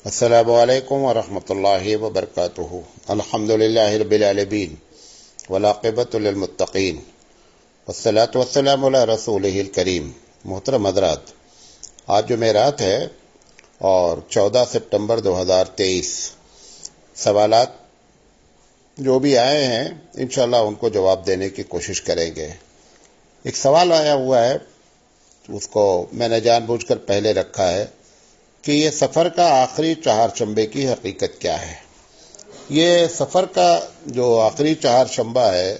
السلام علیکم ورحمۃ اللہ وبرکاتہ۔ الحمدللہ رب العالمین والعاقبۃ للمتقین والصلاۃ والسلام علی رسولہ الکریم۔ محترم حضرات، آج جمعرات ہے اور 14 سپتمبر 2023۔ سوالات جو بھی آئے ہیں انشاءاللہ ان کو جواب دینے کی کوشش کریں گے۔ ایک سوال آیا ہوا ہے، اس کو میں نے جان بوجھ کر پہلے رکھا ہے کہ یہ سفر کا آخری چہارشنبے کی حقیقت کیا ہے۔ یہ سفر کا جو آخری چہارشنبہ ہے،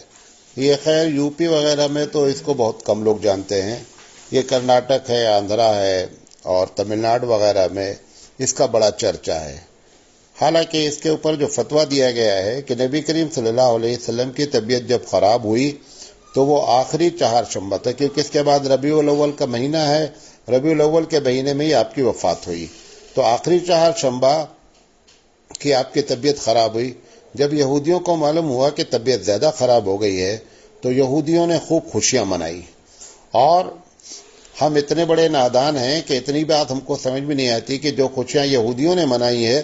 یہ خیر یو پی وغیرہ میں تو اس کو بہت کم لوگ جانتے ہیں۔ یہ کرناٹک ہے، آندھرا ہے اور تمل ناڈو وغیرہ میں اس کا بڑا چرچا ہے۔ حالانکہ اس کے اوپر جو فتویٰ دیا گیا ہے کہ نبی کریم صلی اللہ علیہ وسلم کی طبیعت جب خراب ہوئی تو وہ آخری چہارشنبہ تھا، کیونکہ اس کے بعد ربیع الاول کا مہینہ ہے، ربیع الاول کے مہینے میں ہی آپ کی وفات ہوئی۔ تو آخری چہارشنبہ کی آپ کی طبیعت خراب ہوئی۔ جب یہودیوں کو معلوم ہوا کہ طبیعت زیادہ خراب ہو گئی ہے تو یہودیوں نے خوب خوشیاں منائی، اور ہم اتنے بڑے نادان ہیں کہ اتنی بات ہم کو سمجھ میں نہیں آتی کہ جو خوشیاں یہودیوں نے منائی ہے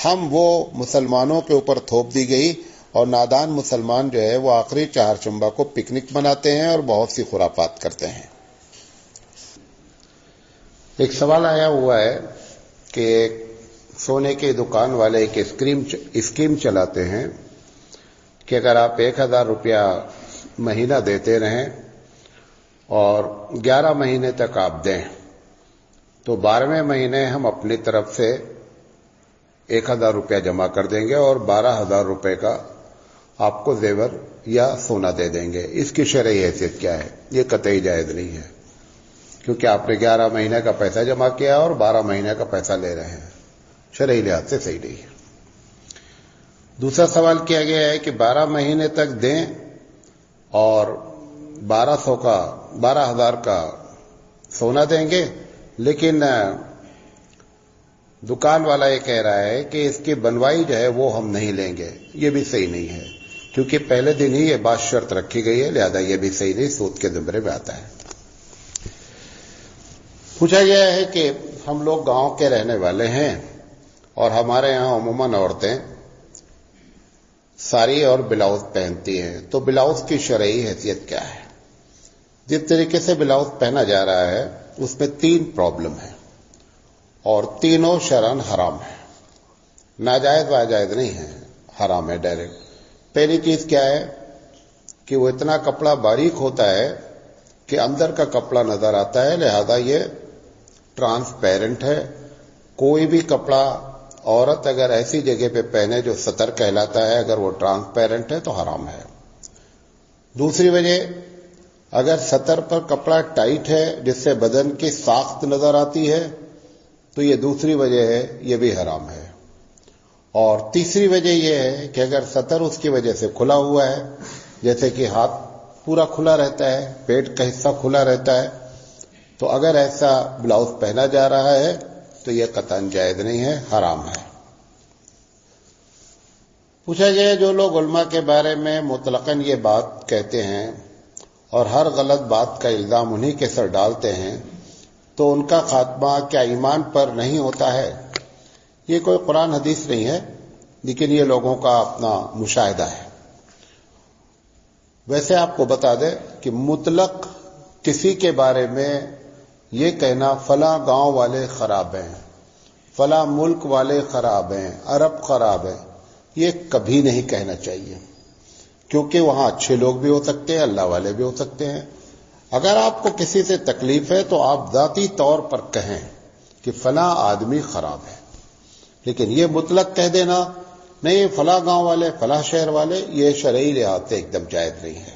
ہم وہ مسلمانوں کے اوپر تھوپ دی گئی، اور نادان مسلمان جو ہے وہ آخری چہارشنبہ کو پکنک مناتے ہیں اور بہت سی خرافات کرتے ہیں۔ ایک سوال آیا ہوا ہے کہ ایک سونے کی دکان والے ایک اسکیم چلاتے ہیں کہ اگر آپ 1000 روپیہ مہینہ دیتے رہیں اور 11 مہینے تک آپ دیں تو 12ویں مہینے ہم اپنی طرف سے 1000 روپیہ جمع کر دیں گے اور 12000 روپے کا آپ کو زیور یا سونا دے دیں گے۔ اس کی شرعی حیثیت کیا ہے؟ یہ قطعی جائز نہیں ہے، کیونکہ آپ نے 11 مہینے کا پیسہ جمع کیا اور 12 مہینے کا پیسہ لے رہے ہیں، شرعی لحاظ سے صحیح نہیں ہے۔ دوسرا سوال کیا گیا ہے کہ 12 مہینے تک دیں اور 12,000 کا سونا دیں گے، لیکن دکان والا یہ کہہ رہا ہے کہ اس کی بنوائی جو ہے وہ ہم نہیں لیں گے۔ یہ بھی صحیح نہیں ہے، کیونکہ پہلے دن ہی یہ بات شرط رکھی گئی ہے، لہذا یہ بھی صحیح نہیں، سود کے زمرے میں آتا ہے۔ پوچھا گیا ہے کہ ہم لوگ گاؤں کے رہنے والے ہیں اور ہمارے یہاں عموماً عورتیں ساری اور بلاؤز پہنتی ہیں، تو بلاؤز کی شرعی حیثیت کیا ہے؟ جس طریقے سے بلاؤز پہنا جا رہا ہے اس میں 3 پرابلم ہیں اور تینوں شرعاً حرام ہے، ناجائز واجائز نہیں ہے، حرام ہے ڈائریکٹ۔ پہلی چیز کیا ہے کہ وہ اتنا کپڑا باریک ہوتا ہے کہ اندر کا کپڑا نظر آتا ہے، لہذا یہ ٹرانسپیرنٹ ہے۔ کوئی بھی کپڑا عورت اگر ایسی جگہ پہ پہنے جو ستر کہلاتا ہے، اگر وہ ٹرانسپیرنٹ ہے تو حرام ہے۔ دوسری وجہ، اگر ستر پر کپڑا ٹائٹ ہے جس سے بدن کی ساخت نظر آتی ہے تو یہ دوسری وجہ ہے، یہ بھی حرام ہے۔ اور تیسری وجہ یہ ہے کہ اگر ستر اس کی وجہ سے کھلا ہوا ہے، جیسے کہ ہاتھ پورا کھلا رہتا ہے، پیٹ کا حصہ کھلا رہتا ہے، تو اگر ایسا بلاؤز پہنا جا رہا ہے تو یہ قطعاً جائز نہیں ہے، حرام ہے۔ پوچھا گیا جو لوگ علماء کے بارے میں مطلقاً یہ بات کہتے ہیں اور ہر غلط بات کا الزام انہی کے سر ڈالتے ہیں تو ان کا خاتمہ کیا ایمان پر نہیں ہوتا ہے؟ یہ کوئی قرآن حدیث نہیں ہے، لیکن یہ لوگوں کا اپنا مشاہدہ ہے۔ ویسے آپ کو بتا دیں کہ مطلق کسی کے بارے میں یہ کہنا فلاں گاؤں والے خراب ہیں، فلاں ملک والے خراب ہیں، عرب خراب ہیں، یہ کبھی نہیں کہنا چاہیے، کیونکہ وہاں اچھے لوگ بھی ہو سکتے ہیں، اللہ والے بھی ہو سکتے ہیں۔ اگر آپ کو کسی سے تکلیف ہے تو آپ ذاتی طور پر کہیں کہ فلاں آدمی خراب ہے، لیکن یہ مطلق کہہ دینا نہیں فلاں گاؤں والے، فلاں شہر والے، یہ شرعی لحاظ سے ایک دم جائز نہیں ہے۔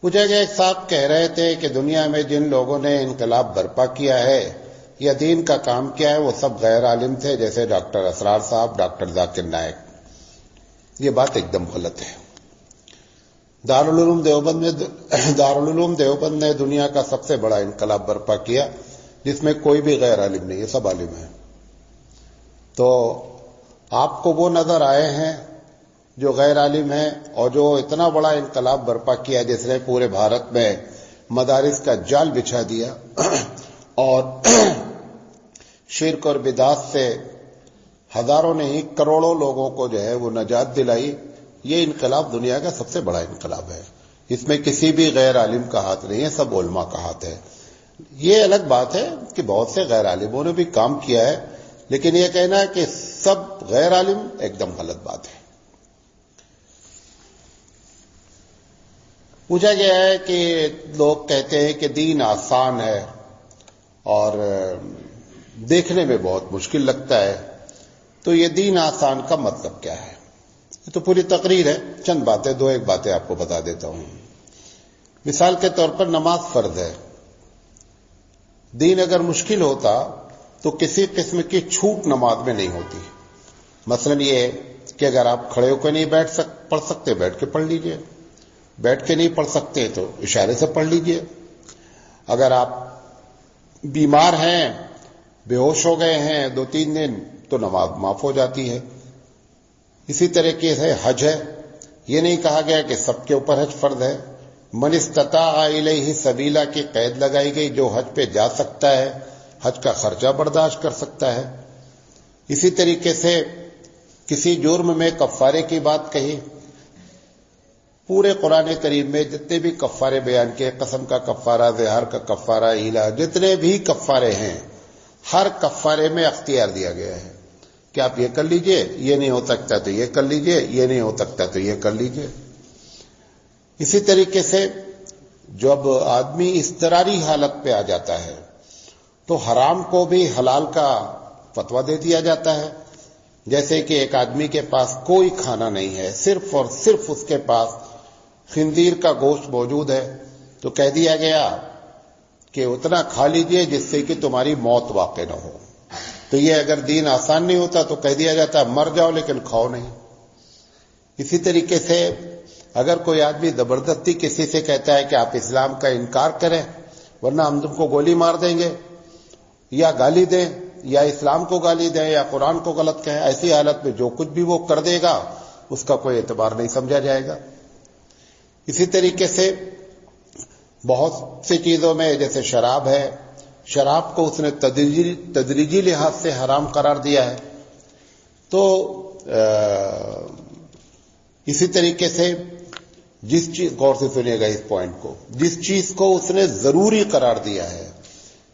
پوچھا گیا ایک صاحب کہہ رہے تھے کہ دنیا میں جن لوگوں نے انقلاب برپا کیا ہے یا دین کا کام کیا ہے وہ سب غیر عالم تھے، جیسے ڈاکٹر اسرار صاحب، ڈاکٹر ذاکر نائک۔ یہ بات ایک دم غلط ہے۔ دارالعلوم دیوبند نے دنیا کا سب سے بڑا انقلاب برپا کیا، جس میں کوئی بھی غیر عالم نہیں ہے، سب عالم ہیں۔ تو آپ کو وہ نظر آئے ہیں جو غیر عالم ہیں اور جو اتنا بڑا انقلاب برپا کیا جس نے پورے بھارت میں مدارس کا جال بچھا دیا اور شرک اور بدعت سے ہزاروں نہیں کروڑوں لوگوں کو جو ہے وہ نجات دلائی. یہ انقلاب دنیا کا سب سے بڑا انقلاب ہے. اس میں کسی بھی غیر عالم کا ہاتھ نہیں ہے, سب علماء کا ہاتھ ہے. یہ الگ بات ہے کہ بہت سے غیر عالموں نے بھی کام کیا ہے, لیکن یہ کہنا ہے کہ سب غیر عالم ایک دم غلط بات ہے. پوچھا گیا ہے کہ لوگ کہتے ہیں کہ دین آسان ہے اور دیکھنے میں بہت مشکل لگتا ہے, تو یہ دین آسان کا مطلب کیا ہے؟ یہ تو پوری تقریر ہے. چند باتیں, دو ایک باتیں آپ کو بتا دیتا ہوں. مثال کے طور پر نماز فرض ہے. دین اگر مشکل ہوتا تو کسی قسم کی چھوٹ نماز میں نہیں ہوتی. مثلا یہ کہ اگر آپ کھڑے ہو کے نہیں پڑھ سکتے, بیٹھ کے پڑھ لیجئے. بیٹھ کے نہیں پڑھ سکتے تو اشارے سے پڑھ لیجئے. اگر آپ بیمار ہیں, بے ہوش ہو گئے ہیں 2-3 دن, تو نماز معاف ہو جاتی ہے. اسی طریقے سے حج ہے. یہ نہیں کہا گیا کہ سب کے اوپر حج فرض ہے. من استطاع الیہ سبیلا کی قید لگائی گئی. جو حج پہ جا سکتا ہے, حج کا خرچہ برداشت کر سکتا ہے. اسی طریقے سے کسی جرم میں کفارے کی بات کہی. پورے قرآن کریم میں جتنے بھی کفارے بیان کیے, قسم کا کفارہ, زہار کا کفارہ, ہیلا, جتنے بھی کفارے ہیں, ہر کفارے میں اختیار دیا گیا ہے کہ آپ یہ کر لیجئے, یہ نہیں ہو سکتا تو یہ کر لیجئے, یہ نہیں ہو سکتا تو یہ کر لیجئے. اسی طریقے سے جب آدمی اضطراری حالت پہ آ جاتا ہے تو حرام کو بھی حلال کا فتویٰ دے دیا جاتا ہے. جیسے کہ ایک آدمی کے پاس کوئی کھانا نہیں ہے, صرف اور صرف اس کے پاس خنزیر کا گوشت موجود ہے, تو کہہ دیا گیا کہ اتنا کھا لیجئے جس سے کہ تمہاری موت واقع نہ ہو. تو یہ اگر دین آسان نہیں ہوتا تو کہہ دیا جاتا مر جاؤ لیکن کھاؤ نہیں. اسی طریقے سے اگر کوئی آدمی زبردستی کسی سے کہتا ہے کہ آپ اسلام کا انکار کریں ورنہ ہم تم کو گولی مار دیں گے, یا گالی دیں, یا اسلام کو گالی دیں, یا قرآن کو غلط کہیں, ایسی حالت میں جو کچھ بھی وہ کر دے گا اس کا کوئی اعتبار نہیں سمجھا جائے گا. اسی طریقے سے بہت سی چیزوں میں, جیسے شراب ہے, شراب کو اس نے تدریجی لحاظ سے حرام قرار دیا ہے. تو اسی طریقے سے جس چیز, غور سے سنیے گا اس پوائنٹ کو, جس چیز کو اس نے ضروری قرار دیا ہے,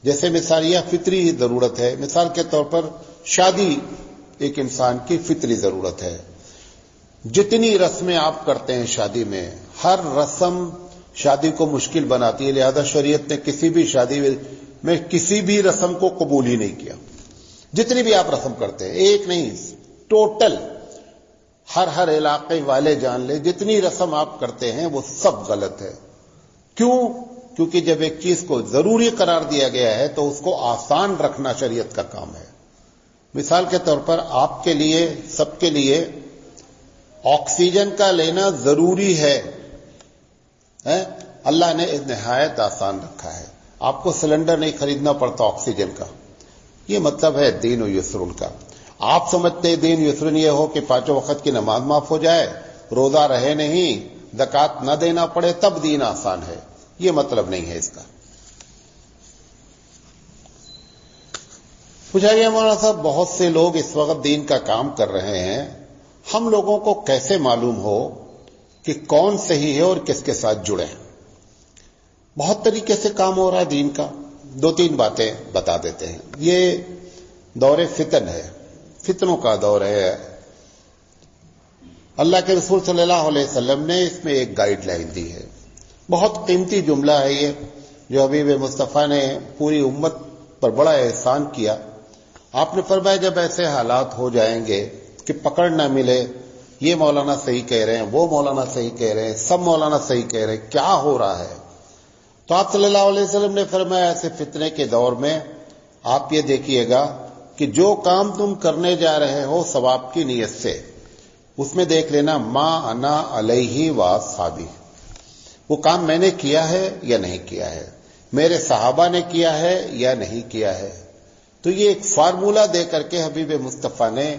جیسے مثال یہ فطری ضرورت ہے. مثال کے طور پر شادی ایک انسان کی فطری ضرورت ہے. جتنی رسمیں آپ کرتے ہیں شادی میں, ہر رسم شادی کو مشکل بناتی ہے. لہذا شریعت نے کسی بھی شادی میں کسی بھی رسم کو قبول ہی نہیں کیا. جتنی بھی آپ رسم کرتے ہیں, ایک نہیں, ٹوٹل ہر علاقے والے جان لے, جتنی رسم آپ کرتے ہیں وہ سب غلط ہے. کیوں؟ کیونکہ جب ایک چیز کو ضروری قرار دیا گیا ہے تو اس کو آسان رکھنا شریعت کا کام ہے. مثال کے طور پر آپ کے لیے, سب کے لیے آکسیجن کا لینا ضروری ہے. اللہ نے نہایت آسان رکھا ہے. آپ کو سلنڈر نہیں خریدنا پڑتا آکسیجن کا. یہ مطلب ہے دین و یسرن کا. آپ سمجھتے ہیں دین یسرن یہ ہو کہ 5 وقت کی نماز معاف ہو جائے, روزہ رہے نہیں, زکوٰۃ نہ دینا پڑے, تب دین آسان ہے. یہ مطلب نہیں ہے اس کا. پوچھا گیا مولانا صاحب بہت سے لوگ اس وقت دین کا کام کر رہے ہیں, ہم لوگوں کو کیسے معلوم ہو کہ کون صحیح ہے اور کس کے ساتھ جڑے ہیں؟ بہت طریقے سے کام ہو رہا ہے دین کا. 2-3 باتیں بتا دیتے ہیں. یہ دور فتن ہے, فتنوں کا دور ہے. اللہ کے رسول صلی اللہ علیہ وسلم نے اس میں ایک گائیڈ لائن دی ہے. بہت قیمتی جملہ ہے یہ, جو حبیب مصطفیٰ نے پوری امت پر بڑا احسان کیا. آپ نے فرمایا جب ایسے حالات ہو جائیں گے کہ پکڑ نہ ملے, یہ مولانا صحیح کہہ رہے ہیں, وہ مولانا صحیح کہہ رہے ہیں, سب مولانا صحیح کہہ رہے ہیں, کیا ہو رہا ہے؟ تو آپ صلی اللہ علیہ وسلم نے فرمایا ایسے فتنے کے دور میں آپ یہ دیکھیے گا کہ جو کام تم کرنے جا رہے ہو ثواب کی نیت سے, اس میں دیکھ لینا ما انا علیہ و اصحابی, وہ کام میں نے کیا ہے یا نہیں کیا ہے, میرے صحابہ نے کیا ہے یا نہیں کیا ہے. تو یہ ایک فارمولہ دے کر کے حبیب مصطفیٰ نے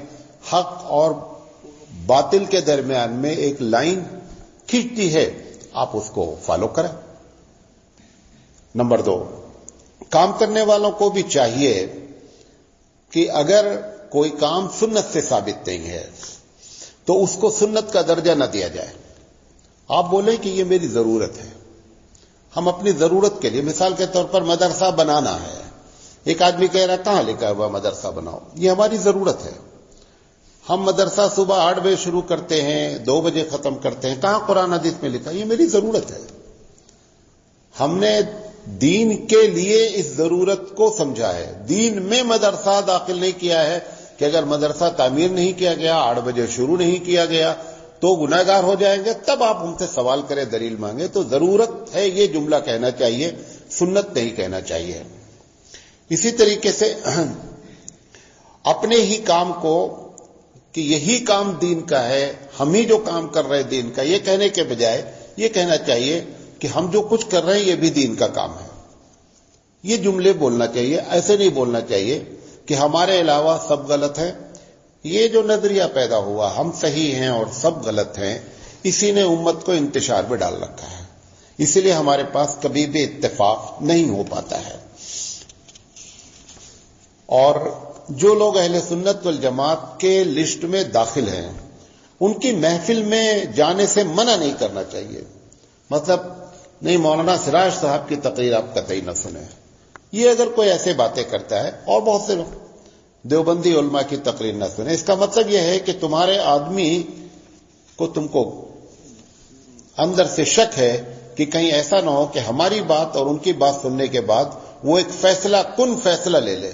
حق اور باطل کے درمیان میں ایک لائن کھینچ دی ہے, آپ اس کو فالو کریں. نمبر 2, کام کرنے والوں کو بھی چاہیے کہ اگر کوئی کام سنت سے ثابت نہیں ہے تو اس کو سنت کا درجہ نہ دیا جائے. آپ بولیں کہ یہ میری ضرورت ہے، ہم اپنی ضرورت کے لیے، مثال کے طور پر مدرسہ بنانا ہے، ایک آدمی کہہ رہا ہے کہاں لکھا ہوا مدرسہ بناؤ، یہ ہماری ضرورت ہے. ہم مدرسہ صبح 8 بجے شروع کرتے ہیں، 2 بجے ختم کرتے ہیں، کہاں قرآن حدیث میں لکھا؟ یہ میری ضرورت ہے. ہم نے دین کے لیے اس ضرورت کو سمجھا ہے. دین میں مدرسہ داخل نہیں کیا ہے کہ اگر مدرسہ تعمیر نہیں کیا گیا، 8 بجے شروع نہیں کیا گیا تو گناہگار ہو جائیں گے. تب آپ ہم سے سوال کریں، دلیل مانگیں. تو ضرورت ہے یہ جملہ کہنا چاہیے، سنت نہیں کہنا چاہیے. اسی طریقے سے اپنے ہی کام کو کہ یہی کام دین کا ہے، ہم ہی جو کام کر رہے ہیں دین کا، یہ کہنے کے بجائے یہ کہنا چاہیے کہ ہم جو کچھ کر رہے ہیں یہ بھی دین کا کام ہے. یہ جملے بولنا چاہیے. ایسے نہیں بولنا چاہیے کہ ہمارے علاوہ سب غلط ہیں. یہ جو نظریہ پیدا ہوا ہم صحیح ہیں اور سب غلط ہیں، اسی نے امت کو انتشار میں ڈال رکھا ہے. اسی لیے ہمارے پاس کبھی بھی اتفاق نہیں ہو پاتا ہے. اور جو لوگ اہل سنت والجماعت کے لسٹ میں داخل ہیں ان کی محفل میں جانے سے منع نہیں کرنا چاہیے. مطلب نہیں مولانا سراج صاحب کی تقریر آپ قطعی نہ سنیں. یہ اگر کوئی ایسے باتیں کرتا ہے، اور بہت سے لوگ دیوبندی علماء کی تقریر نہ سنیں، اس کا مطلب یہ ہے کہ تمہارے آدمی کو تم کو اندر سے شک ہے کہ کہیں ایسا نہ ہو کہ ہماری بات اور ان کی بات سننے کے بعد وہ ایک فیصلہ کن فیصلہ لے لے.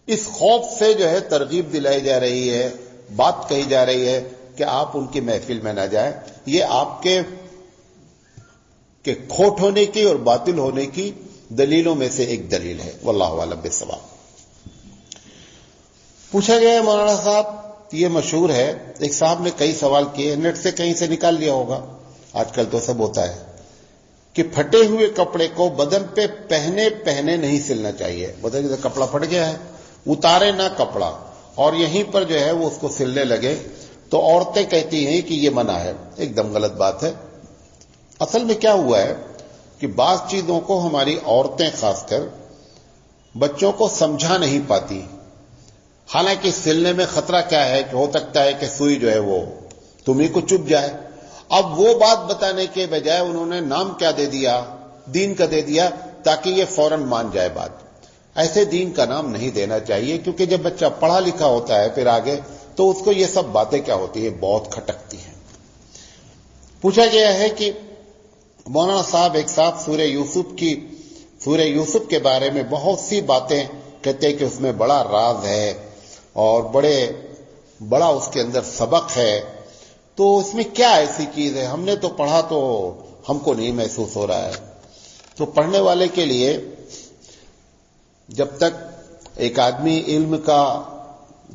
اس خوف سے جو ہے ترغیب دلائی جا رہی ہے، بات کہی جا رہی ہے کہ آپ ان کی محفل میں نہ جائیں. یہ آپ کے کھوٹ ہونے کی اور باطل ہونے کی دلیلوں میں سے ایک دلیل ہے. واللہ اعلم بالصواب. پوچھا گیا ہے مولانا صاحب، یہ مشہور ہے، ایک صاحب نے کئی سوال کیے، نیٹ سے کہیں سے نکال لیا ہوگا، آج کل تو سب ہوتا ہے، کہ پھٹے ہوئے کپڑے کو بدن پہ پہنے نہیں سلنا چاہیے. بدن کا کپڑا پھٹ گیا ہے، اتارے نہ کپڑا اور یہیں پر جو ہے وہ اس کو سلنے لگے تو عورتیں کہتی ہیں کہ یہ منع ہے. ایک دم غلط بات ہے. اصل میں کیا ہوا ہے کہ بعض چیزوں کو ہماری عورتیں خاص کر بچوں کو سمجھا نہیں پاتی. حالانکہ سلنے میں خطرہ کیا ہے کہ ہو سکتا ہے کہ سوئی جو ہے وہ تمہیں کو چبھ جائے. اب وہ بات بتانے کے بجائے انہوں نے نام کیا دے دیا؟ دین کا دے دیا، تاکہ یہ فوراً مان جائے بات. ایسے دین کا نام نہیں دینا چاہیے، کیونکہ جب بچہ پڑھا لکھا ہوتا ہے پھر آگے تو اس کو یہ سب باتیں کیا ہوتی ہے، بہت کھٹکتی ہیں. پوچھا گیا ہے کہ مولانا صاحب، ایک صاحب سورہ یوسف کے بارے میں بہت سی باتیں کہتے ہیں کہ اس میں بڑا راز ہے اور بڑا اس کے اندر سبق ہے، تو اس میں کیا ایسی چیز ہے؟ ہم نے تو پڑھا تو ہم کو نہیں محسوس ہو رہا ہے. تو پڑھنے والے کے لیے جب تک ایک آدمی علم کا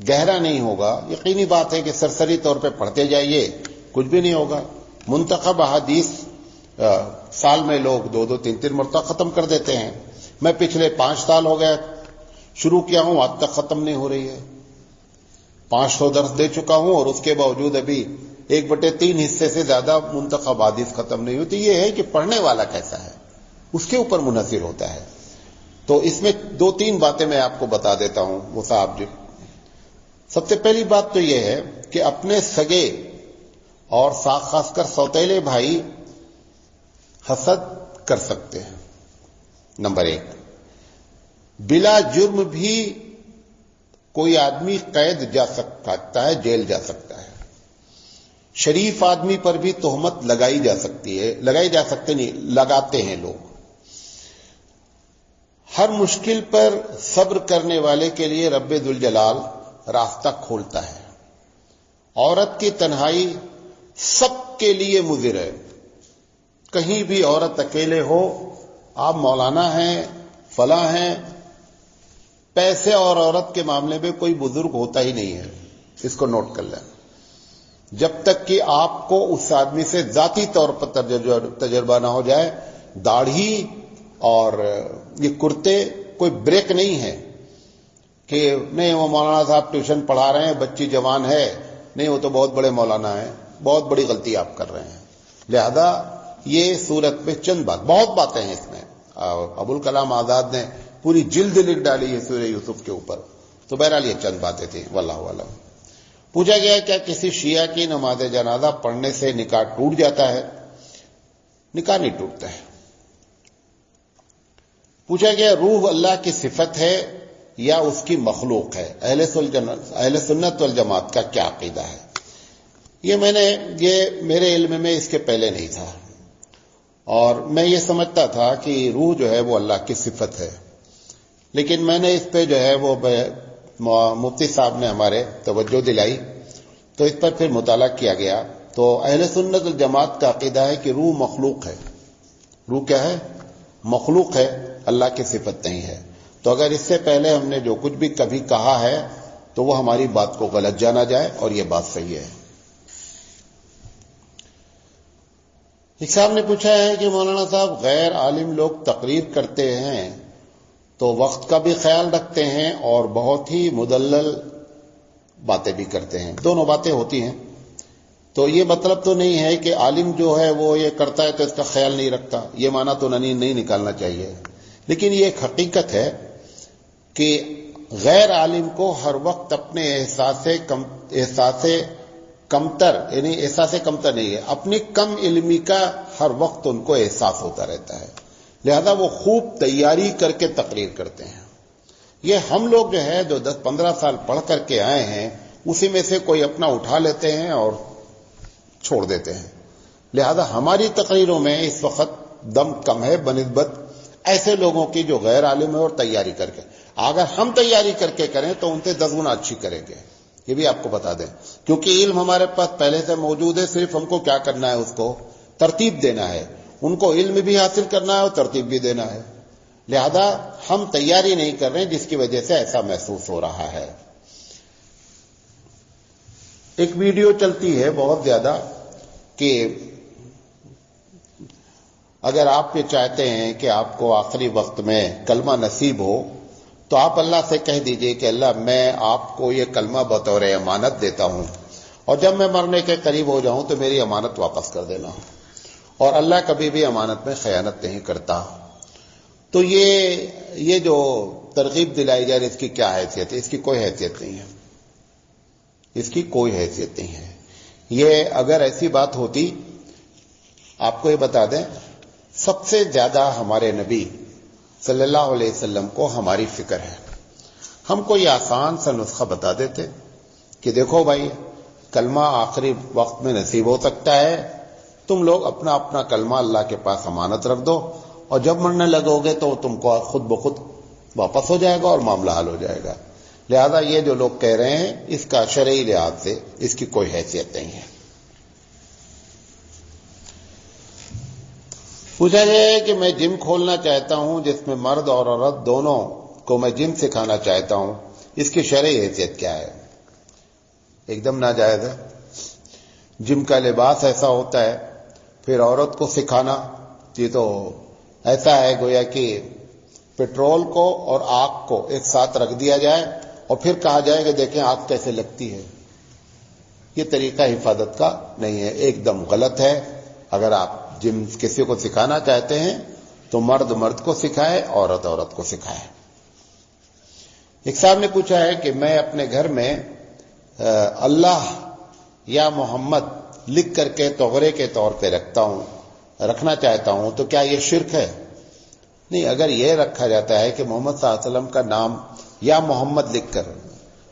گہرا نہیں ہوگا، یقینی بات ہے کہ سرسری طور پہ پڑھتے جائیے کچھ بھی نہیں ہوگا. منتخب احادیث سال میں لوگ 2-2 3-3 مرتبہ ختم کر دیتے ہیں. میں پچھلے 5 سال ہو گئے شروع کیا ہوں، آج تک ختم نہیں ہو رہی ہے. 500 درس دے چکا ہوں اور اس کے باوجود ابھی 1/3 حصے سے زیادہ منتخب احادیث ختم نہیں ہوتی. یہ ہے کہ پڑھنے والا کیسا ہے، اس کے اوپر منحصر ہوتا ہے. تو اس میں 2-3 باتیں میں آپ کو بتا دیتا ہوں. وہ صاحب جی، سب سے پہلی بات تو یہ ہے کہ اپنے سگے اور خاص کر سوتیلے بھائی حسد کر سکتے ہیں. نمبر 1، بلا جرم بھی کوئی آدمی قید جا سکتا ہے، جیل جا سکتا ہے. شریف آدمی پر بھی تہمت لگائی جا سکتی نہیں، لگاتے ہیں لوگ. ہر مشکل پر صبر کرنے والے کے لیے رب ذوالجلال راستہ کھولتا ہے. عورت کی تنہائی سب کے لیے مضر ہے. کہیں بھی عورت اکیلے ہو، آپ مولانا ہیں، فلاں ہیں، پیسے اور عورت کے معاملے میں کوئی بزرگ ہوتا ہی نہیں ہے. اس کو نوٹ کر لیں. جب تک کہ آپ کو اس آدمی سے ذاتی طور پر تجربہ نہ ہو جائے. داڑھی اور یہ کرتے کوئی بریک نہیں ہے کہ نہیں وہ مولانا صاحب ٹیوشن پڑھا رہے ہیں، بچی جوان ہے، نہیں وہ تو بہت بڑے مولانا ہیں. بہت بڑی غلطی آپ کر رہے ہیں. لہذا یہ صورت پہ چند بہت باتیں ہیں اس میں. ابوالکلام آزاد نے پوری جلد لکھ ڈالی ہے سورہ یوسف کے اوپر. تو بہرحال یہ چند باتیں تھیں، واللہ اعلم۔ پوچھا گیا کیا کسی شیعہ کی نماز جنازہ پڑھنے سے نکاح ٹوٹ جاتا ہے؟ نکاح نہیں ٹوٹتا ہے۔ پوچھا گیا روح اللہ کی صفت ہے یا اس کی مخلوق ہے؟ اہل سنت والجماعت کا کیا عقیدہ ہے؟ یہ میرے علم میں اس کے پہلے نہیں تھا، اور میں یہ سمجھتا تھا کہ روح جو ہے وہ اللہ کی صفت ہے، لیکن میں نے اس پہ جو ہے وہ مفتی صاحب نے ہمارے توجہ دلائی، تو اس پر پھر مطالعہ کیا گیا، تو اہل سنت والجماعت کا عقیدہ ہے کہ روح مخلوق ہے۔ روح کیا ہے؟ مخلوق ہے، اللہ کی صفت نہیں ہے۔ تو اگر اس سے پہلے ہم نے جو کچھ بھی کبھی کہا ہے تو وہ ہماری بات کو غلط جانا جائے، اور یہ بات صحیح ہے۔ ایک صاحب نے پوچھا ہے کہ مولانا صاحب غیر عالم لوگ تقریر کرتے ہیں تو وقت کا بھی خیال رکھتے ہیں اور بہت ہی مدلل باتیں بھی کرتے ہیں، دونوں باتیں ہوتی ہیں، تو یہ مطلب تو نہیں ہے کہ عالم جو ہے وہ یہ کرتا ہے تو اس کا خیال نہیں رکھتا، یہ معنی تو نہیں نکالنا چاہیے، لیکن یہ ایک حقیقت ہے کہ غیر عالم کو ہر وقت اپنے احساس کمتر نہیں ہے، اپنی کم علمی کا ہر وقت ان کو احساس ہوتا رہتا ہے، لہذا وہ خوب تیاری کر کے تقریر کرتے ہیں۔ یہ ہم لوگ جو ہے جو 10-15 سال پڑھ کر کے آئے ہیں، اسی میں سے کوئی اپنا اٹھا لیتے ہیں اور چھوڑ دیتے ہیں، لہذا ہماری تقریروں میں اس وقت دم کم ہے بنسبت ایسے لوگوں کی جو غیر عالم ہے اور تیاری کر کے۔ اگر ہم تیاری کر کے کریں تو ان سے 10 گنا اچھی کریں گے، یہ بھی آپ کو بتا دیں، کیونکہ علم ہمارے پاس پہلے سے موجود ہے، صرف ہم کو کیا کرنا ہے، اس کو ترتیب دینا ہے۔ ان کو علم بھی حاصل کرنا ہے اور ترتیب بھی دینا ہے، لہذا ہم تیاری نہیں کر رہے ہیں، جس کی وجہ سے ایسا محسوس ہو رہا ہے۔ ایک ویڈیو چلتی ہے بہت زیادہ کہ اگر آپ یہ چاہتے ہیں کہ آپ کو آخری وقت میں کلمہ نصیب ہو تو آپ اللہ سے کہہ دیجئے کہ اللہ میں آپ کو یہ کلمہ بطور امانت دیتا ہوں، اور جب میں مرنے کے قریب ہو جاؤں تو میری امانت واپس کر دینا، اور اللہ کبھی بھی امانت میں خیانت نہیں کرتا۔ تو یہ جو ترغیب دلائی جائے اس کی کیا حیثیت ہے؟ اس کی کوئی حیثیت نہیں ہے، اس کی کوئی حیثیت نہیں ہے۔ یہ اگر ایسی بات ہوتی، آپ کو یہ بتا دیں، سب سے زیادہ ہمارے نبی صلی اللہ علیہ وسلم کو ہماری فکر ہے۔ ہم کو یہ آسان سا نسخہ بتا دیتے کہ دیکھو بھائی، کلمہ آخری وقت میں نصیب ہو سکتا ہے، تم لوگ اپنا اپنا کلمہ اللہ کے پاس امانت رکھ دو، اور جب مرنے لگو گے تو تم کو خود بخود واپس ہو جائے گا اور معاملہ حل ہو جائے گا۔ لہذا یہ جو لوگ کہہ رہے ہیں، اس کا شرعی لحاظ سے اس کی کوئی حیثیت نہیں ہے۔ پوچھا گیا کہ میں جم کھولنا چاہتا ہوں جس میں مرد اور عورت دونوں کو میں جم سکھانا چاہتا ہوں، اس کی شرعی حیثیت کیا ہے؟ ایک دم ناجائز ہے۔ جم کا لباس ایسا ہوتا ہے، پھر عورت کو سکھانا، یہ تو ایسا ہے گویا کہ پیٹرول کو اور آگ کو ایک ساتھ رکھ دیا جائے اور پھر کہا جائے کہ دیکھیں آگ کیسے لگتی ہے۔ یہ طریقہ حفاظت کا نہیں ہے، ایک دم غلط ہے۔ اگر آپ جم کسی کو سکھانا چاہتے ہیں تو مرد مرد کو سکھائے، عورت عورت کو سکھائے۔ ایک صاحب نے پوچھا ہے کہ میں اپنے گھر میں اللہ یا محمد لکھ کر کے تغرے کے طور پہ رکھنا چاہتا ہوں، تو کیا یہ شرک ہے؟ نہیں، اگر یہ رکھا جاتا ہے کہ محمد صلی اللہ علیہ وسلم کا نام یا محمد لکھ کر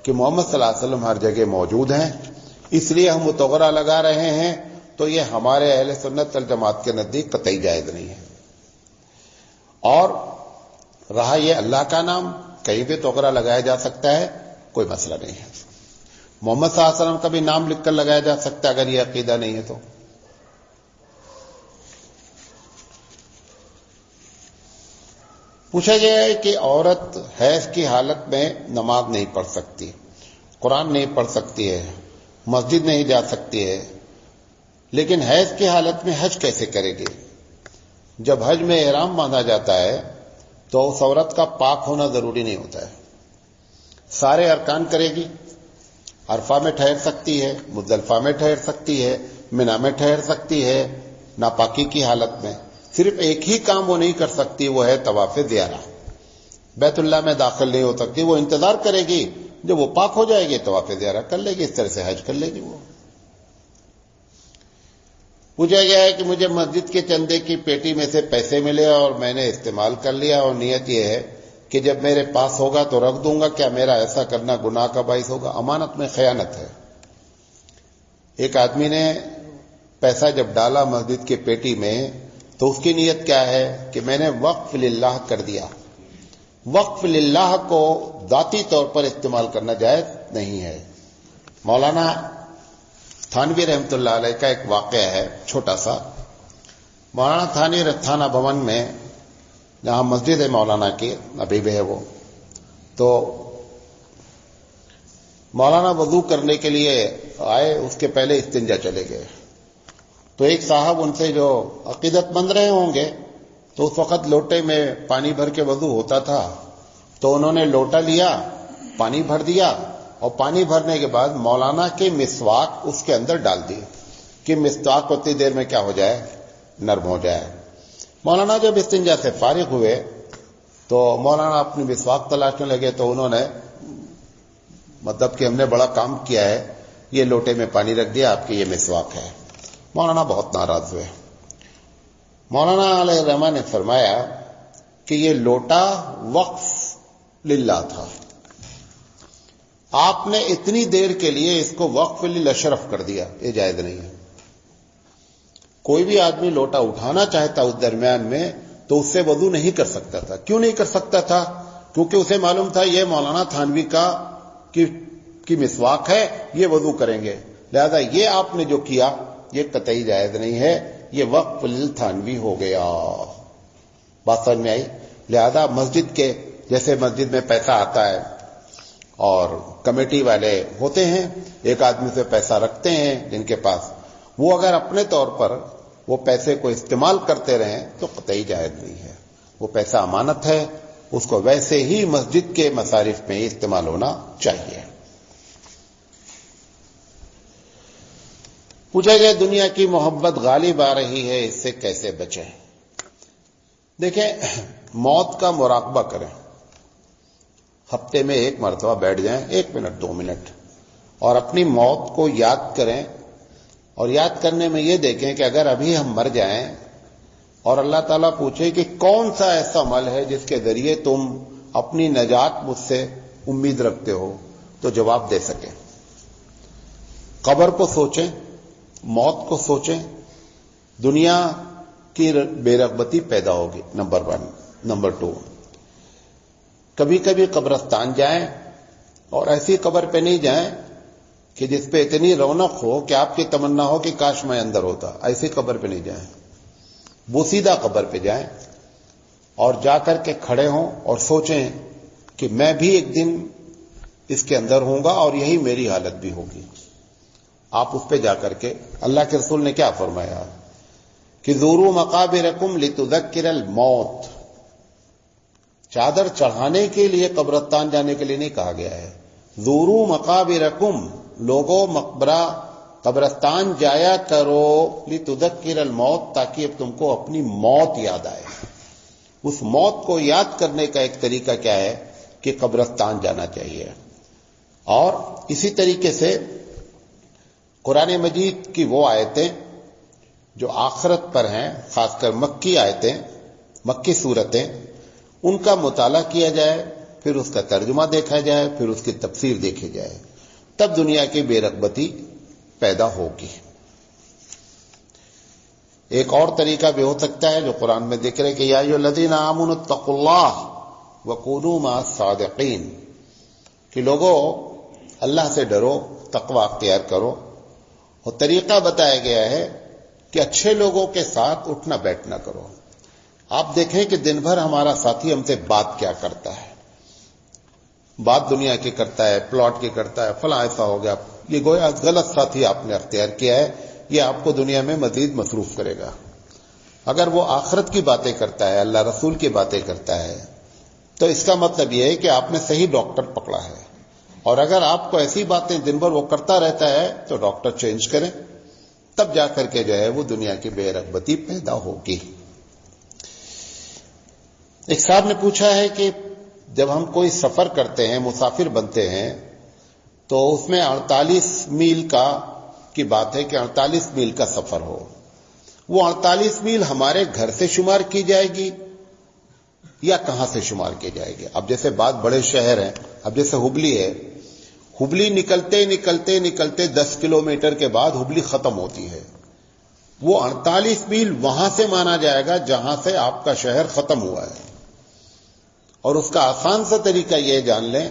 کہ محمد صلی اللہ علیہ وسلم ہر جگہ موجود ہیں، اس لیے ہم وہ تغرہ لگا رہے ہیں، تو یہ ہمارے اہل سنت والجماعت کے نزدیک قطعی جائز نہیں ہے۔ اور رہا یہ اللہ کا نام، کہیں بھی تغرہ لگایا جا سکتا ہے، کوئی مسئلہ نہیں ہے۔ محمد صلی اللہ علیہ وسلم کا بھی نام لکھ کر لگایا جا سکتا ہے اگر یہ عقیدہ نہیں ہے تو۔ پوچھا گیا ہے کہ عورت حیض کی حالت میں نماز نہیں پڑھ سکتی، قرآن نہیں پڑھ سکتی ہے، مسجد نہیں جا سکتی ہے، لیکن حیض کی حالت میں حج کیسے کرے گی؟ جب حج میں احرام باندھا جاتا ہے تو اس عورت کا پاک ہونا ضروری نہیں ہوتا ہے، سارے ارکان کرے گی، عرفہ میں ٹھہر سکتی ہے، مزدلفہ میں ٹھہر سکتی ہے، منا میں ٹھہر سکتی ہے، ناپاکی کی حالت میں۔ صرف ایک ہی کام وہ نہیں کر سکتی، وہ ہے طواف زیارہ۔ بیت اللہ میں داخل نہیں ہو سکتی، وہ انتظار کرے گی جب وہ پاک ہو جائے گی طواف زیارت کر لے گی، اس طرح سے حج کر لے گی۔ وہ پوچھا گیا ہے کہ مجھے مسجد کے چندے کی پیٹی میں سے پیسے ملے اور میں نے استعمال کر لیا، اور نیت یہ ہے کہ جب میرے پاس ہوگا تو رکھ دوں گا، کیا میرا ایسا کرنا گناہ کا باعث ہوگا؟ امانت میں خیانت ہے۔ ایک آدمی نے پیسہ جب ڈالا مسجد کی پیٹی میں تو اس کی نیت کیا ہے کہ میں نے وقف للہ کر دیا۔ وقف للہ کو ذاتی طور پر استعمال کرنا جائز نہیں ہے۔ مولانا تھانوی رحمۃ اللہ علیہ کا ایک واقعہ ہے چھوٹا سا۔ مولانا تھانوی تھانہ بھون میں جہاں مسجد ہے مولانا کی، ابھی بھی ہے وہ، تو مولانا وضو کرنے کے لیے آئے، اس کے پہلے استنجا چلے گئے، تو ایک صاحب ان سے جو عقیدت مند رہے ہوں گے تو اس وقت لوٹے میں پانی بھر کے وضو ہوتا تھا، تو انہوں نے لوٹا لیا، پانی بھر دیا، اور پانی بھرنے کے بعد مولانا کے مسواک اس کے اندر ڈال دیے کہ مسواک اتنی دیر میں کیا ہو جائے، نرم ہو جائے۔ مولانا جب استنجا سے فارغ ہوئے تو مولانا اپنی مسواک تلاشنے لگے، تو انہوں نے مطلب کہ ہم نے بڑا کام کیا ہے، یہ لوٹے میں پانی رکھ دیا، آپ کی یہ مسواک ہے۔ مولانا بہت ناراض ہوئے۔ مولانا علیہ الرحمٰن نے فرمایا کہ یہ لوٹا وقف للہ تھا، آپ نے اتنی دیر کے لیے اس کو وقف للاشرف کر دیا، یہ جائز نہیں ہے۔ کوئی بھی آدمی لوٹا اٹھانا چاہتا اس درمیان میں تو اس سے وضو نہیں کر سکتا تھا۔ کیوں نہیں کر سکتا تھا؟ کیونکہ اسے معلوم تھا یہ مولانا تھانوی کی مسواک ہے، یہ وضو کریں گے، لہذا یہ آپ نے جو کیا یہ قطعی جائز نہیں ہے، یہ وقف للتھانوی ہو گیا۔ بات سمجھ میں آئی؟ لہذا مسجد کے جیسے مسجد میں پیسہ آتا ہے اور کمیٹی والے ہوتے ہیں، ایک آدمی سے پیسہ رکھتے ہیں جن کے پاس، وہ اگر اپنے طور پر وہ پیسے کو استعمال کرتے رہیں تو قطعی جائز نہیں ہے۔ وہ پیسہ امانت ہے، اس کو ویسے ہی مسجد کے مصارف میں استعمال ہونا چاہیے۔ پوچھا گیا دنیا کی محبت غالب آ رہی ہے، اس سے کیسے بچیں؟ دیکھیں، موت کا مراقبہ کریں، ہفتے میں ایک مرتبہ بیٹھ جائیں، 1 منٹ 2 منٹ، اور اپنی موت کو یاد کریں، اور یاد کرنے میں یہ دیکھیں کہ اگر ابھی ہم مر جائیں اور اللہ تعالیٰ پوچھے کہ کون سا ایسا عمل ہے جس کے ذریعے تم اپنی نجات مجھ سے امید رکھتے ہو، تو جواب دے سکیں۔ قبر کو سوچیں، موت کو سوچیں، دنیا کی بے رغبتی پیدا ہوگی، نمبر 1۔ نمبر 2، کبھی کبھی قبرستان جائیں اور ایسی قبر پہ نہیں جائیں کہ جس پہ اتنی رونق ہو کہ آپ کی تمنا ہو کہ کاش میں اندر ہوتا، ایسی قبر پہ نہیں جائیں، بوسیدہ قبر پہ جائیں اور جا کر کے کھڑے ہوں اور سوچیں کہ میں بھی ایک دن اس کے اندر ہوں گا اور یہی میری حالت بھی ہوگی۔ آپ اس پہ جا کر کے، اللہ کے رسول نے کیا فرمایا کہ زوروا مقابرکم لتذکر الموت، چادر چڑھانے کے لیے قبرستان جانے کے لیے نہیں کہا گیا ہے، زوروا مقابرکم، لوگوں مقبرہ قبرستان جایا کرو، لتذکر الموت، تاکہ اب تم کو اپنی موت یاد آئے۔ اس موت کو یاد کرنے کا ایک طریقہ کیا ہے کہ قبرستان جانا چاہیے۔ اور اسی طریقے سے قرآن مجید کی وہ آیتیں جو آخرت پر ہیں، خاص کر مکی آیتیں، مکی صورتیں، ان کا مطالعہ کیا جائے، پھر اس کا ترجمہ دیکھا جائے، پھر اس کی تفسیر دیکھی جائے، تب دنیا کی بے رغبتی پیدا ہوگی۔ ایک اور طریقہ بھی ہو سکتا ہے جو قرآن میں ذکر ہے کہ یا ایھا الذین آمنوا اتقوا اللہ وکونوا مع الصادقین، کہ لوگوں اللہ سے ڈرو، تقوی اختیار کرو، اور طریقہ بتایا گیا ہے کہ اچھے لوگوں کے ساتھ اٹھنا بیٹھنا کرو۔ آپ دیکھیں کہ دن بھر ہمارا ساتھی ہم سے بات کیا کرتا ہے، بات دنیا کی کرتا ہے، پلاٹ کی کرتا ہے، فلاں ایسا ہو گیا، یہ گویا غلط ساتھی آپ نے اختیار کیا ہے، یہ آپ کو دنیا میں مزید مصروف کرے گا۔ اگر وہ آخرت کی باتیں کرتا ہے، اللہ رسول کی باتیں کرتا ہے، تو اس کا مطلب یہ ہے کہ آپ نے صحیح ڈاکٹر پکڑا ہے، اور اگر آپ کو ایسی باتیں دن بھر وہ کرتا رہتا ہے تو ڈاکٹر چینج کریں، تب جا کر کے جو ہے وہ دنیا کی بے رغبتی پیدا ہوگی۔ ایک صاحب نے پوچھا ہے کہ جب ہم کوئی سفر کرتے ہیں، مسافر بنتے ہیں، تو اس میں 48 میل کی بات ہے کہ 48 میل کا سفر ہو. وہ 48 میل ہمارے گھر سے شمار کی جائے گی یا کہاں سے شمار کی جائے گی؟ اب جیسے بعض بڑے شہر ہیں، اب جیسے ہبلی ہے، ہبلی نکلتے نکلتے نکلتے 10 کلومیٹر کے بعد ہبلی ختم ہوتی ہے. وہ 48 میل وہاں سے مانا جائے گا جہاں سے آپ کا شہر ختم ہوا ہے. اور اس کا آسان سا طریقہ یہ جان لیں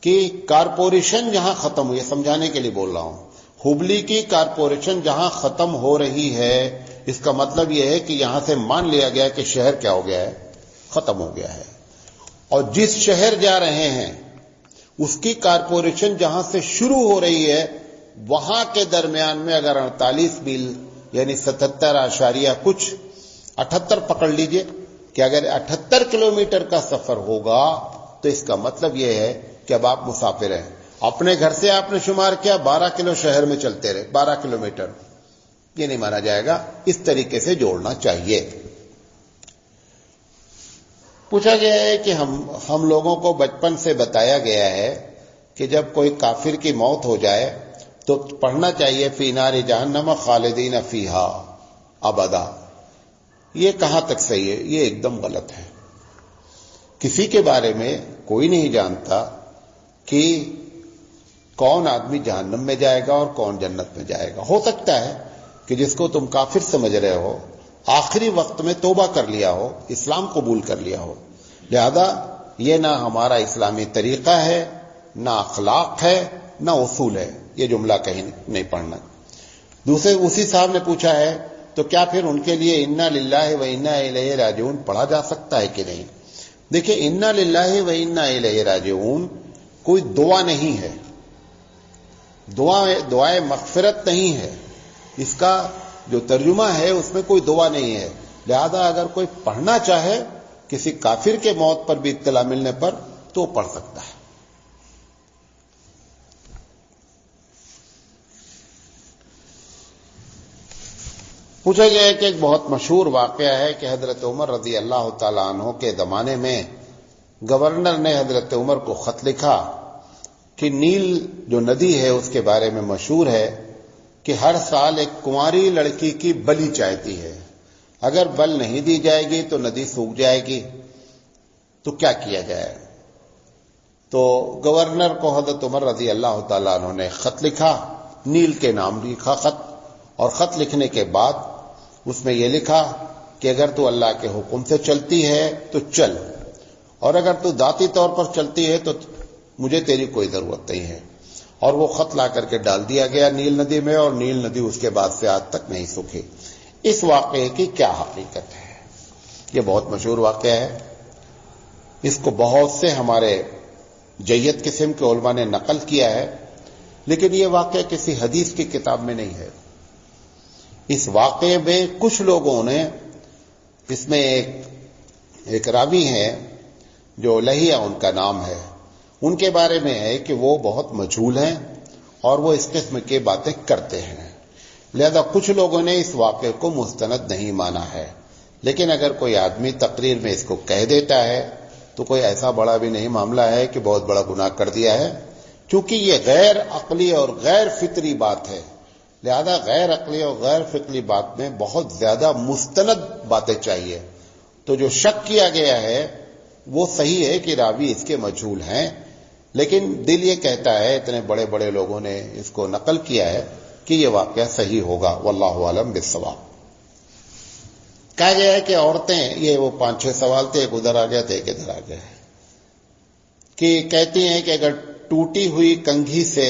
کہ کارپوریشن جہاں ختم ہوئی ہے، سمجھانے کے لیے بول رہا ہوں، ہبلی کی کارپوریشن جہاں ختم ہو رہی ہے، اس کا مطلب یہ ہے کہ یہاں سے مان لیا گیا کہ شہر کیا ہو گیا ہے، ختم ہو گیا ہے. اور جس شہر جا رہے ہیں اس کی کارپوریشن جہاں سے شروع ہو رہی ہے، وہاں کے درمیان میں اگر 48 میل یعنی 78 پکڑ لیجئے کہ اگر 78 کلومیٹر کا سفر ہوگا تو اس کا مطلب یہ ہے کہ اب آپ مسافر ہیں. اپنے گھر سے آپ نے شمار کیا 12 کلو شہر میں چلتے رہے، 12 کلومیٹر، یہ نہیں مانا جائے گا. اس طریقے سے جوڑنا چاہیے. پوچھا گیا ہے کہ ہم لوگوں کو بچپن سے بتایا گیا ہے کہ جب کوئی کافر کی موت ہو جائے تو پڑھنا چاہیے فی نار جہنم خالدین فیہا ابدا. یہ کہاں تک صحیح ہے؟ یہ ایک دم غلط ہے. کسی کے بارے میں کوئی نہیں جانتا کہ کون آدمی جہنم میں جائے گا اور کون جنت میں جائے گا. ہو سکتا ہے کہ جس کو تم کافر سمجھ رہے ہو آخری وقت میں توبہ کر لیا ہو، اسلام قبول کر لیا ہو. لہذا یہ نہ ہمارا اسلامی طریقہ ہے، نہ اخلاق ہے، نہ اصول ہے. یہ جملہ کہیں نہیں پڑھنا. دوسرے اسی صاحب نے پوچھا ہے تو کیا پھر ان کے لیے انا للہ و انا الیہ راجعون پڑھا جا سکتا ہے کہ نہیں؟ دیکھیں، انا للہ و انا الیہ راجعون کوئی دعا نہیں ہے، دعائے مغفرت نہیں ہے. اس کا جو ترجمہ ہے اس میں کوئی دعا نہیں ہے. لہذا اگر کوئی پڑھنا چاہے کسی کافر کے موت پر بھی اطلاع ملنے پر تو پڑھ سکتا ہے. پوچھا گیا ہے کہ ایک بہت مشہور واقعہ ہے کہ حضرت عمر رضی اللہ تعالیٰ عنہ کے زمانے میں گورنر نے حضرت عمر کو خط لکھا کہ نیل جو ندی ہے اس کے بارے میں مشہور ہے کہ ہر سال ایک کنواری لڑکی کی بلی چاہتی ہے. اگر بل نہیں دی جائے گی تو ندی سوکھ جائے گی. تو کیا کیا جائے؟ تو گورنر کو حضرت عمر رضی اللہ تعالیٰ عنہ نے خط لکھا، نیل کے نام لکھا خط. اور خط لکھنے کے بعد اس میں یہ لکھا کہ اگر تو اللہ کے حکم سے چلتی ہے تو چل، اور اگر تو ذاتی طور پر چلتی ہے تو مجھے تیری کوئی ضرورت نہیں ہے. اور وہ خط لا کر کے ڈال دیا گیا نیل ندی میں، اور نیل ندی اس کے بعد سے آج تک نہیں سوکھی. اس واقعے کی کیا حقیقت ہے؟ یہ بہت مشہور واقعہ ہے. اس کو بہت سے ہمارے جید قسم کے علماء نے نقل کیا ہے، لیکن یہ واقعہ کسی حدیث کی کتاب میں نہیں ہے. اس واقعے میں کچھ لوگوں نے، اس میں ایک راوی ہے جو لہیہ ان کا نام ہے، ان کے بارے میں ہے کہ وہ بہت مجہول ہیں اور وہ اس قسم کی باتیں کرتے ہیں. لہذا کچھ لوگوں نے اس واقعے کو مستند نہیں مانا ہے. لیکن اگر کوئی آدمی تقریر میں اس کو کہہ دیتا ہے تو کوئی ایسا بڑا بھی نہیں معاملہ ہے کہ بہت بڑا گناہ کر دیا ہے، چونکہ یہ غیر عقلی اور غیر فطری بات ہے. لہذا غیر عقلی اور غیر فطری بات میں بہت زیادہ مستند باتیں چاہیے. تو جو شک کیا گیا ہے وہ صحیح ہے کہ راوی اس کے مجہول ہیں، لیکن دل یہ کہتا ہے، اتنے بڑے بڑے لوگوں نے اس کو نقل کیا ہے کہ یہ واقعہ صحیح ہوگا. واللہ اعلم بالصواب. کہا گیا ہے کہ عورتیں، یہ وہ 5-6 سوال تھے، ایک ادھر آ گیا تھا ایک ادھر آ گیا ہے، کہ کہتی ہیں کہ اگر ٹوٹی ہوئی کنگھی سے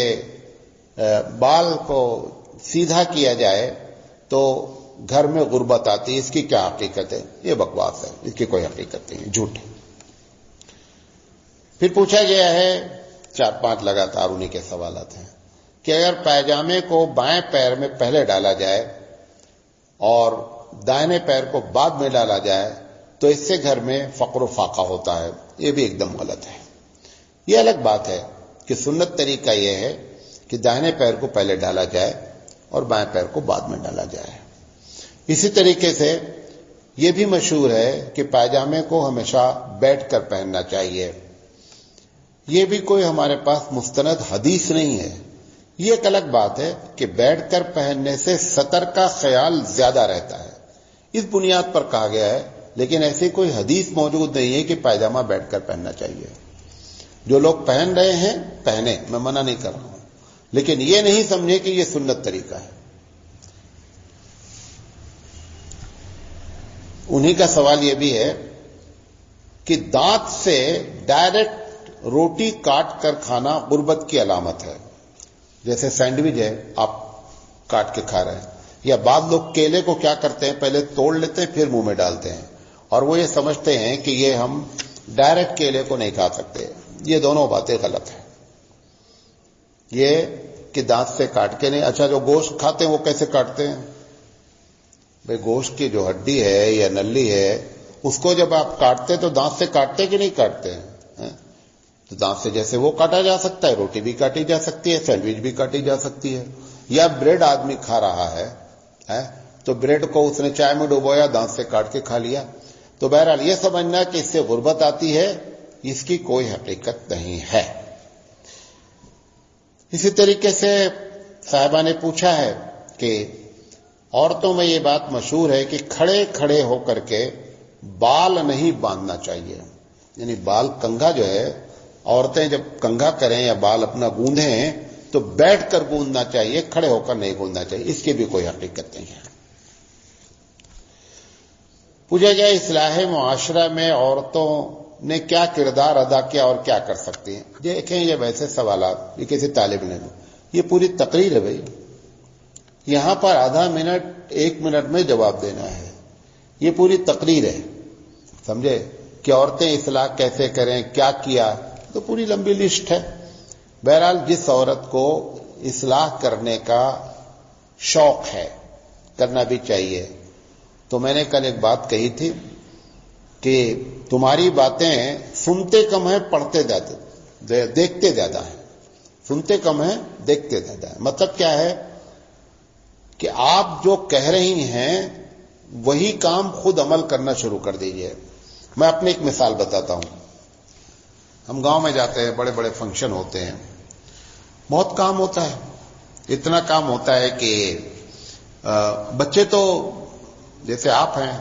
بال کو سیدھا کیا جائے تو گھر میں غربت آتی ہے. اس کی کیا حقیقت ہے؟ یہ بکواس ہے، اس کی کوئی حقیقت نہیں ہے، جھوٹ ہے. پھر پوچھا گیا ہے 4-5 لگاتار انہی کے سوالات ہیں کہ اگر پائجامے کو بائیں پیر میں پہلے ڈالا جائے اور دائیں پیر کو بعد میں ڈالا جائے تو اس سے گھر میں فقر و فاقہ ہوتا ہے. یہ بھی ایک دم غلط ہے. یہ الگ بات ہے کہ سنت طریقہ یہ ہے کہ دائیں پیر کو پہلے ڈالا جائے اور بائیں پیر کو بعد میں ڈالا جائے. اسی طریقے سے یہ بھی مشہور ہے کہ پائجامے کو ہمیشہ بیٹھ کر پہننا چاہیے. یہ بھی کوئی ہمارے پاس مستند حدیث نہیں ہے. یہ ایک الگ بات ہے کہ بیٹھ کر پہننے سے سطر کا خیال زیادہ رہتا ہے، اس بنیاد پر کہا گیا ہے. لیکن ایسی کوئی حدیث موجود نہیں ہے کہ پائجامہ بیٹھ کر پہننا چاہیے. جو لوگ پہن رہے ہیں پہنے، میں منع نہیں کر رہا ہوں، لیکن یہ نہیں سمجھے کہ یہ سنت طریقہ ہے. انہی کا سوال یہ بھی ہے کہ دانت سے ڈائریکٹ روٹی کاٹ کر کھانا غربت کی علامت ہے. جیسے سینڈوچ ہے، آپ کاٹ کے کھا رہے ہیں. یا بعض لوگ کیلے کو کیا کرتے ہیں، پہلے توڑ لیتے ہیں پھر منہ میں ڈالتے ہیں، اور وہ یہ سمجھتے ہیں کہ یہ ہم ڈائریکٹ کیلے کو نہیں کھا سکتے. یہ دونوں باتیں غلط ہیں. یہ کہ دانت سے کاٹ کے نہیں. اچھا، جو گوشت کھاتے ہیں وہ کیسے کاٹتے ہیں؟ بھئی گوشت کی جو ہڈی ہے یا نلی ہے، اس کو جب آپ کاٹتے تو دانت سے کاٹتے کہ نہیں کاٹتے ہیں؟ تو دانت سے جیسے وہ کاٹا جا سکتا ہے، روٹی بھی کاٹی جا سکتی ہے، سینڈوچ بھی کاٹی جا سکتی ہے. یا بریڈ آدمی کھا رہا ہے تو بریڈ کو اس نے چائے میں ڈبویا، دانت سے کاٹ کے کھا لیا. تو بہرحال یہ سمجھنا کہ اس سے غربت آتی ہے، اس کی کوئی حقیقت نہیں ہے. اسی طریقے سے صاحبہ نے پوچھا ہے کہ عورتوں میں یہ بات مشہور ہے کہ کھڑے کھڑے ہو کر کے بال نہیں باندھنا چاہیے. یعنی بال کنگھا جو ہے، عورتیں جب کنگھا کریں یا بال اپنا گوندھیں تو بیٹھ کر گوندنا چاہیے، کھڑے ہو کر نہیں گوندنا چاہیے. اس کی بھی کوئی حقیقت نہیں ہے. پوچھا گیا اصلاح معاشرہ میں عورتوں نے کیا کردار ادا کیا اور کیا کر سکتی ہیں. دیکھیں یہ ویسے سوالات، یہ کسی طالب علم، یہ پوری تقریر ہے بھائی. یہاں پر آدھا منٹ 1 منٹ میں جواب دینا ہے. یہ پوری تقریر ہے، سمجھے، کہ عورتیں اصلاح کیسے کریں، کیا کیا، تو پوری لمبی لسٹ ہے. بہرحال جس عورت کو اصلاح کرنے کا شوق ہے، کرنا بھی چاہیے. تو میں نے کل ایک بات کہی تھی کہ تمہاری باتیں سنتے کم ہیں، پڑھتے زیادہ، دیکھتے زیادہ ہیں. سنتے کم ہیں، دیکھتے زیادہ ہیں. مطلب کیا ہے کہ آپ جو کہہ رہی ہیں وہی کام خود عمل کرنا شروع کر دیجئے. میں اپنی ایک مثال بتاتا ہوں. ہم گاؤں میں جاتے ہیں، بڑے بڑے فنکشن ہوتے ہیں، بہت کام ہوتا ہے. اتنا کام ہوتا ہے کہ بچے تو جیسے آپ ہیں،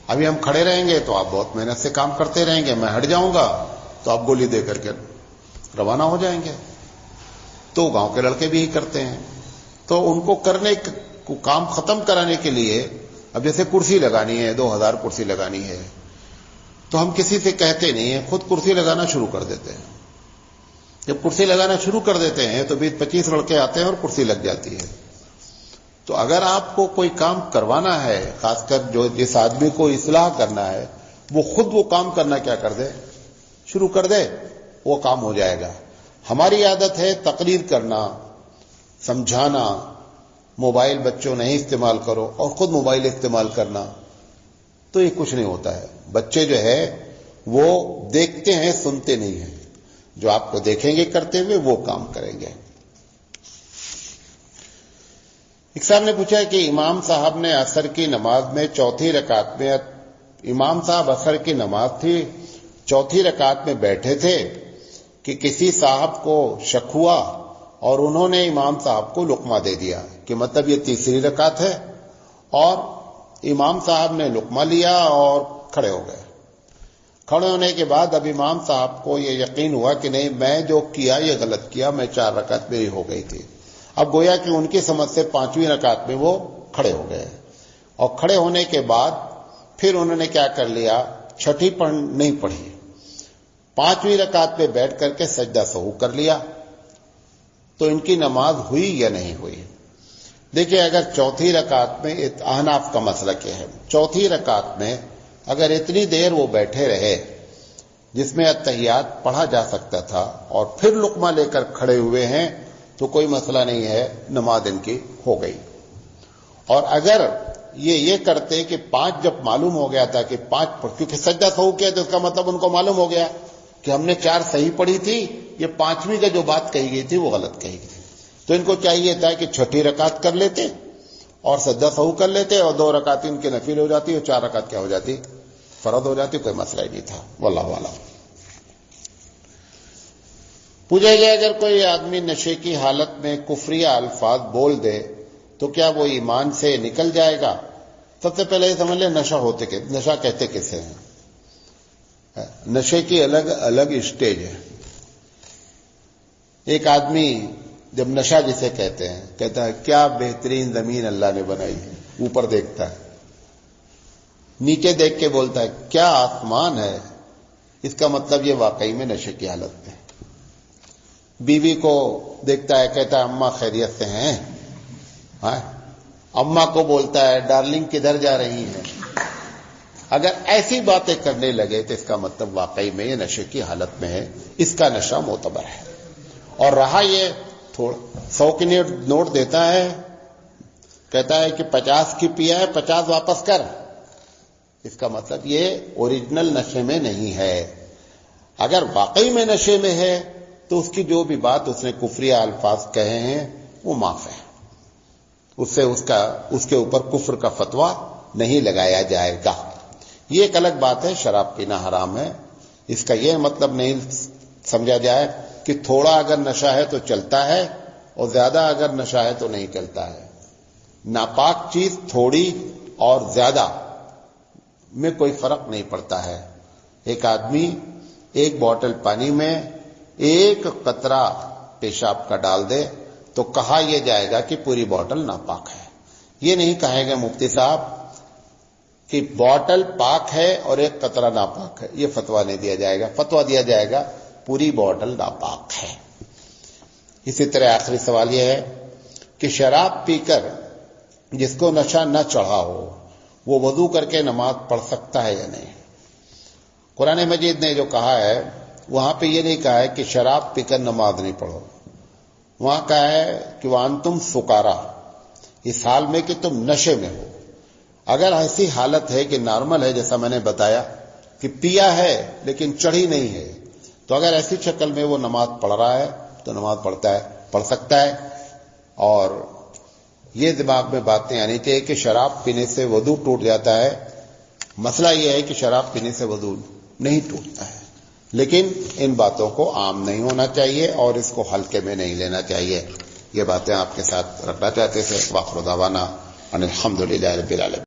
ابھی ہم کھڑے رہیں گے تو آپ بہت محنت سے کام کرتے رہیں گے. میں ہٹ جاؤں گا تو آپ گولی دے کر کے روانہ ہو جائیں گے. تو گاؤں کے لڑکے بھی ہی کرتے ہیں. تو ان کو کرنے کو، کام ختم کرانے کے لیے، اب جیسے کرسی لگانی ہے، 2000 کرسی لگانی ہے، تو ہم کسی سے کہتے نہیں ہیں، خود کرسی لگانا شروع کر دیتے ہیں. جب کرسی لگانا شروع کر دیتے ہیں تو 20-25 لڑکے آتے ہیں اور کرسی لگ جاتی ہے. تو اگر آپ کو کوئی کام کروانا ہے، خاص کر جو جس آدمی کو اصلاح کرنا ہے، وہ خود وہ کام کرنا کیا کر دے، شروع کر دے، وہ کام ہو جائے گا. ہماری عادت ہے تقریر کرنا، سمجھانا، موبائل بچوں نہیں استعمال کرو، اور خود موبائل استعمال کرنا. تو یہ کچھ نہیں ہوتا ہے. بچے جو ہے وہ دیکھتے ہیں، سنتے نہیں ہیں. جو آپ کو دیکھیں گے کرتے ہوئے وہ کام کریں گے. ایک صاحب نے پوچھا کہ امام صاحب نے عصر کی نماز میں چوتھی رکعت میں، امام صاحب عصر کی نماز تھی، چوتھی رکعت میں بیٹھے تھے کہ کسی صاحب کو شک ہوا اور انہوں نے امام صاحب کو لقمہ دے دیا، کہ مطلب یہ تیسری رکعت ہے، اور امام صاحب نے لقمہ لیا اور کھڑے ہو گئے. کھڑے ہونے کے بعد اب امام صاحب کو یہ یقین ہوا کہ نہیں، میں جو کیا یہ غلط کیا، میں 4 رکعت میری ہو گئی تھی. اب گویا کہ ان کی سمجھ سے 5ویں رکعت میں وہ کھڑے ہو گئے، اور کھڑے ہونے کے بعد پھر انہوں نے کیا کر لیا، چھٹی نہیں پڑھی، 5ویں رکعت پہ بیٹھ کر کے سجدہ سہو کر لیا. تو ان کی نماز ہوئی یا نہیں ہوئی؟ دیکھیے، اگر چوتھی رکعت میں، احناف کا مسئلہ کیا ہے، چوتھی رکعت میں اگر اتنی دیر وہ بیٹھے رہے جس میں اتحیات پڑھا جا سکتا تھا اور پھر لقمہ لے کر کھڑے ہوئے ہیں تو کوئی مسئلہ نہیں ہے، نماز ان کی ہو گئی. اور اگر یہ کرتے کہ 5 جب معلوم ہو گیا تھا کہ 5، کیونکہ سجدہ سہو کیا تو اس کا مطلب ان کو معلوم ہو گیا کہ ہم نے 4 صحیح پڑھی تھی، یہ 5ویں کا جو بات کہی گئی تھی وہ غلط کہی گئی تھی. تو ان کو چاہیے تھا کہ چھٹی رکعت کر لیتے اور سجدہ سہو کر لیتے، اور 2 رکعت ان کے نفل ہو جاتی اور 4 رکعت کیا ہو جاتی، فرض ہو جاتی. کوئی مسئلہ ہی نہیں تھا. واللہ اعلم. پوچھا گیا اگر کوئی آدمی نشے کی حالت میں کفریہ الفاظ بول دے تو کیا وہ ایمان سے نکل جائے گا؟ سب سے پہلے یہ سمجھ لیں نشہ کہتے کسے ہیں؟ نشے کی الگ الگ اسٹیج ہے. ایک آدمی جب نشہ جسے کہتے ہیں کہتا ہے کیا بہترین زمین اللہ نے بنائی ہے، اوپر دیکھتا ہے، نیچے دیکھ کے بولتا ہے کیا آسمان ہے، اس کا مطلب یہ واقعی میں نشے کی حالت میں. بیوی کو دیکھتا ہے کہتا ہے اماں خیریت سے ہیں، اماں کو بولتا ہے ڈارلنگ کدھر جا رہی ہیں. اگر ایسی باتیں کرنے لگے تو اس کا مطلب واقعی میں یہ نشے کی حالت میں ہے، اس کا نشہ معتبر ہے. اور رہا یہ 100 کی نوٹ دیتا ہے، کہتا ہے کہ 50 کی پیا ہے 50 واپس کر، اس کا مطلب یہ اوریجنل نشے میں نہیں ہے. اگر واقعی میں نشے میں ہے تو اس کی جو بھی بات اس نے کفریہ الفاظ کہے ہیں وہ معاف ہے، اس کے اوپر کفر کا فتویٰ نہیں لگایا جائے گا. یہ ایک الگ بات ہے، شراب پینا حرام ہے، اس کا یہ مطلب نہیں سمجھا جائے کہ تھوڑا اگر نشہ ہے تو چلتا ہے اور زیادہ اگر نشہ ہے تو نہیں چلتا ہے. ناپاک چیز تھوڑی اور زیادہ میں کوئی فرق نہیں پڑتا ہے. ایک آدمی ایک بوتل پانی میں ایک قطرہ پیشاب کا ڈال دے تو کہا یہ جائے گا کہ پوری بوتل ناپاک ہے. یہ نہیں کہے گا مفتی صاحب کہ بوتل پاک ہے اور ایک قطرہ ناپاک ہے، یہ فتویٰ نہیں دیا جائے گا. فتویٰ دیا جائے گا پوری بوتل ناپاک ہے. اسی طرح آخری سوال یہ ہے کہ شراب پی کر جس کو نشہ نہ چڑھا ہو وہ وضو کر کے نماز پڑھ سکتا ہے یا نہیں؟ قرآن مجید نے جو کہا ہے وہاں پہ یہ نہیں کہا ہے کہ شراب پی کر نماز نہیں پڑھو، وہاں کہا ہے کہ وانتم سکارا، اس حال میں کہ تم نشے میں ہو. اگر ایسی حالت ہے کہ نارمل ہے جیسا میں نے بتایا کہ پیا ہے لیکن چڑھی نہیں ہے، تو اگر ایسی شکل میں وہ نماز پڑھ رہا ہے تو نماز پڑھ سکتا ہے. اور یہ دماغ میں باتیں آنی چاہیے کہ شراب پینے سے وضو ٹوٹ جاتا ہے. مسئلہ یہ ہے کہ شراب پینے سے وضو نہیں ٹوٹتا ہے، لیکن ان باتوں کو عام نہیں ہونا چاہیے اور اس کو ہلکے میں نہیں لینا چاہیے. یہ باتیں آپ کے ساتھ رکھنا چاہتے تھے. وآخر دعوانا ان الحمد للہ رب العالمین.